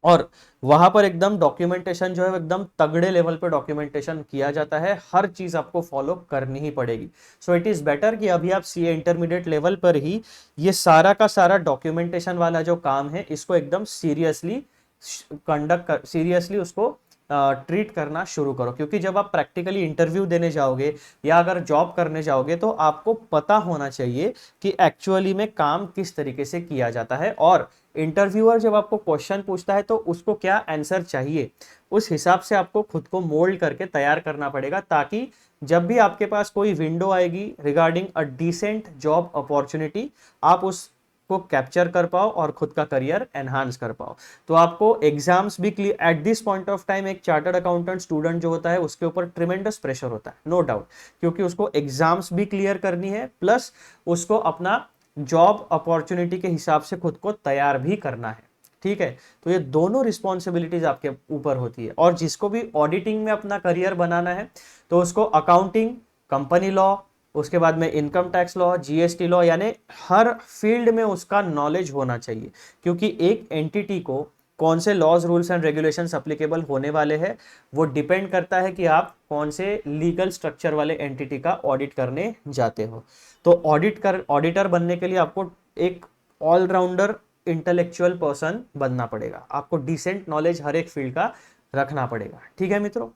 और वहां पर एकदम डॉक्यूमेंटेशन जो है एकदम तगड़े लेवल पे डॉक्यूमेंटेशन किया जाता है, हर चीज आपको फॉलो करनी ही पड़ेगी। सो इट इज बेटर कि अभी आप सीए इंटरमीडिएट लेवल पर ही ये सारा का सारा डॉक्यूमेंटेशन वाला जो काम है इसको एकदम सीरियसली सीरियसली उसको ट्रीट करना शुरू करो, क्योंकि जब आप प्रैक्टिकली इंटरव्यू देने जाओगे या अगर जॉब करने जाओगे तो आपको पता होना चाहिए कि एक्चुअली में काम किस तरीके से किया जाता है, और इंटरव्यूअर जब आपको क्वेश्चन पूछता है तो उसको क्या आंसर चाहिए उस हिसाब से आपको खुद को मोल्ड करके तैयार करना पड़ेगा, ताकि जब भी आपके पास कोई विंडो आएगी regarding a decent job opportunity आप उसको कैप्चर कर पाओ और खुद का करियर एनहांस कर पाओ। तो आपको एग्जाम्स भी clear at this point of time, एक चार्टर्ड अकाउंटेंट स्टूडेंट जो होता है उसके ऊपर ट्रिमेंडस प्रेशर होता है, नो डाउट, क्योंकि उसको एग्जाम्स भी क्लियर करनी है प्लस उसको अपना जॉब अपॉर्चुनिटी के हिसाब से खुद को तैयार भी करना है। ठीक है, तो ये दोनों रिस्पॉन्सिबिलिटीज आपके ऊपर होती है। और जिसको भी ऑडिटिंग में अपना करियर बनाना है तो उसको अकाउंटिंग, कंपनी लॉ, उसके बाद में income tax law, GST law, यानी हर फील्ड में उसका नॉलेज होना चाहिए, क्योंकि एक एंटिटी को कौन से laws rules and regulations applicable होने वाले हैं वो डिपेंड करता है कि आप कौन से लीगल स्ट्रक्चर वाले एंटिटी का ऑडिट करने जाते हो। तो ऑडिटर बनने के लिए आपको एक ऑलराउंडर इंटेलेक्चुअल पर्सन बनना पड़ेगा, आपको डिसेंट नॉलेज हर एक फील्ड का रखना पड़ेगा। ठीक है मित्रों,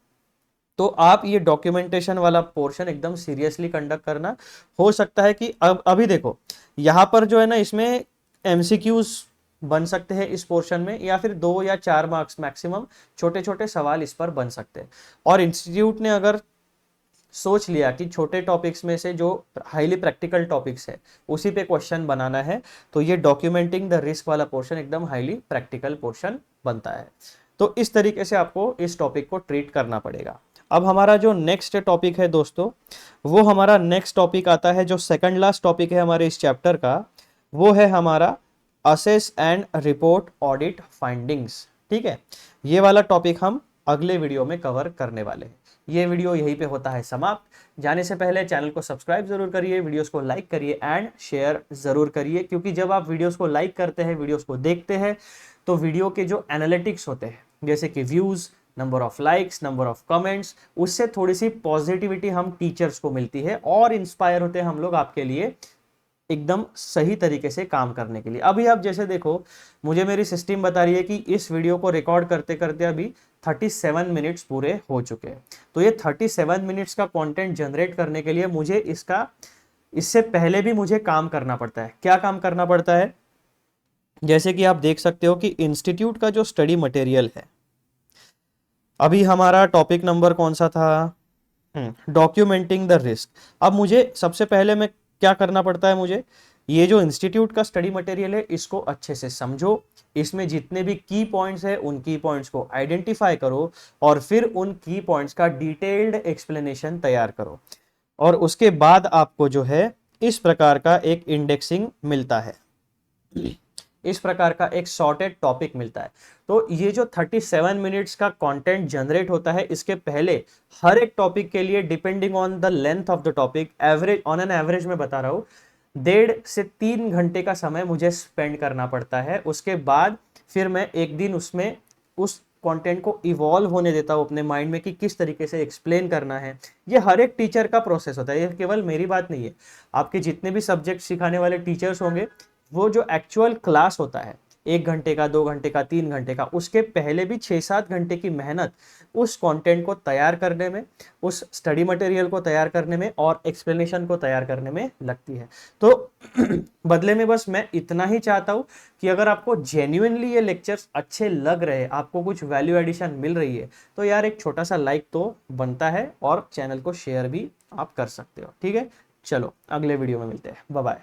तो आप ये डॉक्यूमेंटेशन वाला पोर्शन एकदम सीरियसली कंडक्ट करना। हो सकता है कि अब अभी देखो यहाँ पर जो है ना इसमें एमसीक्यूज बन सकते हैं इस पोर्शन में, या फिर 2 या 4 मार्क्स मैक्सिमम छोटे छोटे सवाल इस पर बन सकते हैं। और इंस्टीट्यूट ने अगर सोच लिया कि छोटे टॉपिक्स में से जो हाईली प्रैक्टिकल टॉपिक्स है उसी पे क्वेश्चन बनाना है, तो ये डॉक्यूमेंटिंग द रिस्क वाला पोर्शन एकदम हाईली प्रैक्टिकल पोर्शन बनता है। तो इस तरीके से आपको इस टॉपिक को ट्रीट करना पड़ेगा। अब हमारा जो नेक्स्ट टॉपिक है दोस्तों, वो हमारा नेक्स्ट टॉपिक आता है, जो सेकंड लास्ट टॉपिक है हमारे इस चैप्टर का, वो है हमारा assess and report audit findings. ठीक है, ये वाला टॉपिक हम अगले वीडियो में कवर करने वाले हैं। ये वीडियो यहीं पे होता है समाप्त। जाने से पहले चैनल को सब्सक्राइब जरूर करिए, वीडियोस को लाइक करिए एंड शेयर जरूर करिए, क्योंकि जब आप वीडियोस को लाइक करते हैं, वीडियोस को देखते हैं, तो वीडियो के जो एनालिटिक्स होते हैं जैसे कि views, number of likes, number of comments, उससे थोड़ी सी पॉजिटिविटी हम टीचर्स को मिलती है और इंस्पायर होते हैं हम लोग आपके लिए एकदम सही तरीके से काम करने के लिए। अभी आप जैसे देखो, मुझे मेरी सिस्टम बता रही है कि इस वीडियो को रिकॉर्ड करते करते अभी 37 मिनट्स पूरे हो चुके हैं। तो ये 37 मिनट्स का कंटेंट जनरेट करने के लिए मुझे इससे पहले भी मुझे काम करना पड़ता है। क्या काम करना पड़ता है? जैसे कि आप देख सकते हो कि इंस्टीट्यूट का जो स्टडी मटेरियल है, अभी हमारा टॉपिक नंबर कौन सा था? Documenting the risk. अब मुझे सबसे पहले मैं क्या करना पड़ता है, मुझे ये जो इंस्टीट्यूट का स्टडी मटेरियल है इसको अच्छे से समझो, इसमें जितने भी की पॉइंट्स है उन की पॉइंट्स को आइडेंटिफाई करो और फिर उन की पॉइंट्स का डिटेल्ड एक्सप्लेनेशन तैयार करो, और उसके बाद आपको जो है इस प्रकार का एक इंडेक्सिंग मिलता है, इस प्रकार का एक सॉर्टेड टॉपिक मिलता है। तो ये जो 37 मिनट्स का कंटेंट जनरेट होता है, इसके पहले हर एक टॉपिक के लिए depending on the length of the topic, average on an average में बता रहा हूँ 1.5 से 3 घंटे का समय मुझे स्पेंड करना पड़ता है। उसके बाद फिर मैं एक दिन उसमें उस कंटेंट को इवॉल्व होने देता हूँ अपने माइंड में कि किस तरीके से एक्सप्लेन करना है। ये हर एक टीचर का प्रोसेस होता है, ये केवल मेरी बात नहीं है। आपके जितने भी सब्जेक्ट सिखाने वाले टीचर्स होंगे, वो जो एक्चुअल क्लास होता है 1 घंटे का, 2 घंटे का, 3 घंटे का, उसके पहले भी 6-7 घंटे की मेहनत उस कंटेंट को तैयार करने में, उस स्टडी मटेरियल को तैयार करने में और एक्सप्लेनेशन को तैयार करने में लगती है। तो बदले में बस मैं इतना ही चाहता हूँ कि अगर आपको जेन्युइनली ये लेक्चर्स अच्छे लग रहे हैं, आपको कुछ वैल्यू एडिशन मिल रही है, तो यार एक छोटा सा लाइक तो बनता है और चैनल को शेयर भी आप कर सकते हो। ठीक है, चलो अगले वीडियो में मिलते हैं, बाय बाय।